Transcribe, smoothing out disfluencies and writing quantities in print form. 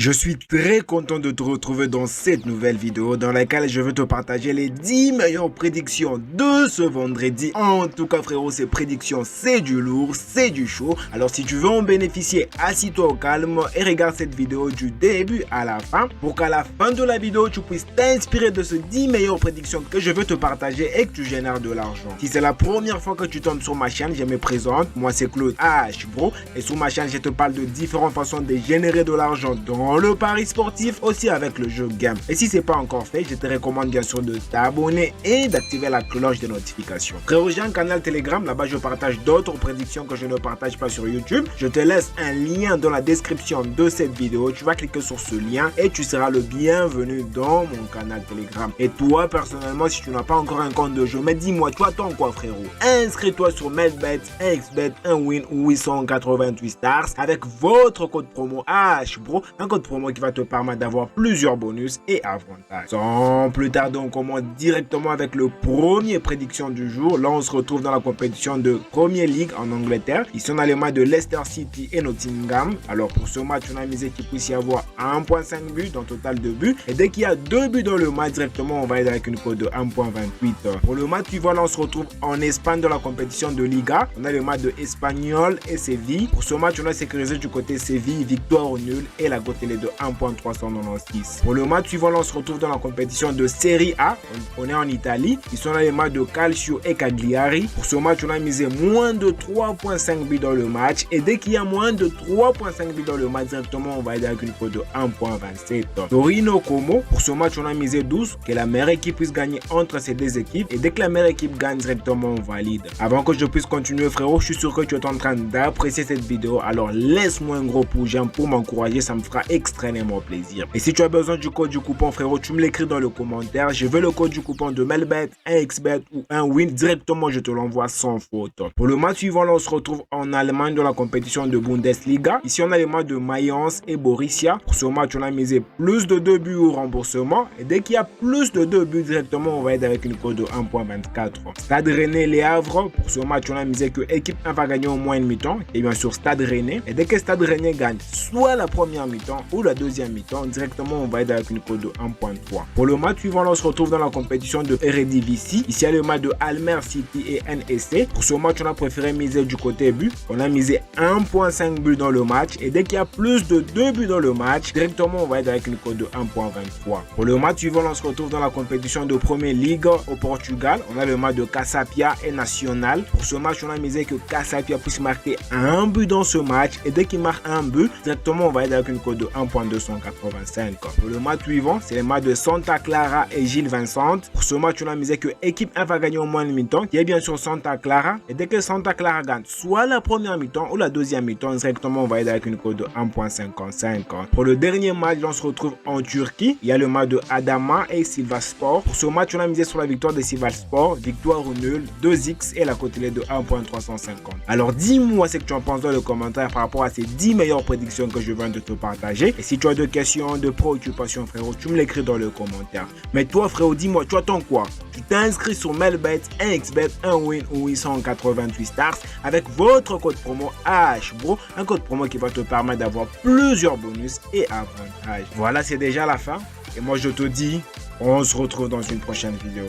Je suis très content de te retrouver dans cette nouvelle vidéo dans laquelle je vais te partager les 10 meilleures prédictions de ce vendredi. En tout cas frérot, ces prédictions c'est du lourd, c'est du chaud. Alors si tu veux en bénéficier, assis-toi au calme et regarde cette vidéo du début à la fin pour qu'à la fin de la vidéo tu puisses t'inspirer de ces 10 meilleures prédictions que je veux te partager et que tu génères de l'argent. Si c'est la première fois que tu tombes sur ma chaîne, je me présente, moi c'est Claude H Bro et sur ma chaîne je te parle de différentes façons de générer de l'argent dans le pari sportif, aussi avec le jeu game. Et si c'est pas encore fait, je te recommande bien sûr de t'abonner et d'activer la cloche de notification. Frérot, j'ai un canal Telegram, là-bas je partage d'autres prédictions que je ne partage pas sur YouTube. Je te laisse un lien dans la description de cette vidéo, tu vas cliquer sur ce lien et tu seras le bienvenu dans mon canal Telegram. Et toi personnellement, si tu n'as pas encore un compte de jeu, mais dis-moi, tu attends quoi frérot? Inscris-toi sur Melbet, XBet, 1win ou 888 stars avec votre code promo HBRO, un code promo qui va te permettre d'avoir plusieurs bonus et avantages. Sans plus tarder, on commence directement avec le premier prédiction du jour. Là, on se retrouve dans la compétition de Premier League en Angleterre. Ici, on a les matchs de Leicester City et Nottingham. Alors, pour ce match, on a misé qu'il puisse y avoir 1.5 buts dans total de buts. Et dès qu'il y a 2 buts dans le match, directement, on va être avec une cote de 1.28. Pour le match suivant, là, on se retrouve en Espagne dans la compétition de Liga. On a le match de Espanyol et Séville. Pour ce match, on a sécurisé du côté Séville, victoire au nul et la cote est de 1.396. Pour le match suivant, là, on se retrouve dans la compétition de Serie A. On est en Italie. Ils sont là les matchs de Calcio et Cagliari. Pour ce match, on a misé moins de 3.5 buts dans le match. Et dès qu'il y a moins de 3.5 buts dans le match, directement, on va être avec une cote de 1.27. Torino Como. Pour ce match, on a misé 12. Que la meilleure équipe puisse gagner entre ces deux équipes. Et dès que la meilleure équipe gagne, directement, on valide. Avant que je puisse continuer, frérot, je suis sûr que tu es en train d'apprécier cette vidéo. Alors, laisse-moi un gros pouce j'aime pour m'encourager. Ça me fera extrêmement plaisir. Et si tu as besoin du code du coupon frérot, tu me l'écris dans le commentaire. Je veux le code du coupon de Melbet, 1xBet ou 1win. Directement, je te l'envoie sans faute. Pour le match suivant, là, on se retrouve en Allemagne dans la compétition de Bundesliga. Ici, on a les matchs de Mayence et Borussia. Pour ce match, on a misé plus de 2 buts au remboursement. Et dès qu'il y a plus de 2 buts, directement, on va être avec une cote de 1.24. Stade Rennais Les Havre. Pour ce match, on a misé que équipe 1 va gagner au moins une mi-temps. Et bien sûr, Stade Rennais. Et dès que Stade Rennais gagne, soit la première mi-temps ou la deuxième mi-temps, directement on va être avec une cote de 1.3. Pour le match suivant, là, on se retrouve dans la compétition de Eredivisie. Ici, il y a le match de Almer City et NEC. Pour ce match, on a préféré miser du côté but. On a misé 1.5 buts dans le match. Et dès qu'il y a plus de 2 buts dans le match, directement on va être avec une cote de 1.23. Pour le match suivant, là, on se retrouve dans la compétition de Premier League au Portugal. On a le match de Casapia et Nacional. Pour ce match, on a misé que Casapia puisse marquer un but dans ce match. Et dès qu'il marque un but, directement on va être avec une cote de 1.285. Pour le match suivant, c'est le match de Santa Clara et Gilles Vincent. Pour ce match, on a misé que équipe 1 va gagner au moins une mi-temps, qui est bien sûr Santa Clara. Et dès que Santa Clara gagne, soit la première mi-temps ou la deuxième mi-temps, directement on va être avec une cote de 1.55. Pour le dernier match, on se retrouve en Turquie. Il y a le match de Adana et Sivasspor. Pour ce match, on a misé sur la victoire de Sivasspor, victoire au nul, 2x et la cote est de 1.350. Alors dis-moi ce que tu en penses dans le commentaire par rapport à ces 10 meilleures prédictions que je viens de te partager. Et si tu as des questions, de préoccupations frérot, tu me l'écris dans le commentaire. Mais toi frérot, dis-moi, tu attends quoi? Tu t'inscris sur Melbet, 1xBet, 1win ou 888 stars avec votre code promo HBRO, un code promo qui va te permettre d'avoir plusieurs bonus et avantages. Voilà, c'est déjà la fin. Et moi je te dis, on se retrouve dans une prochaine vidéo.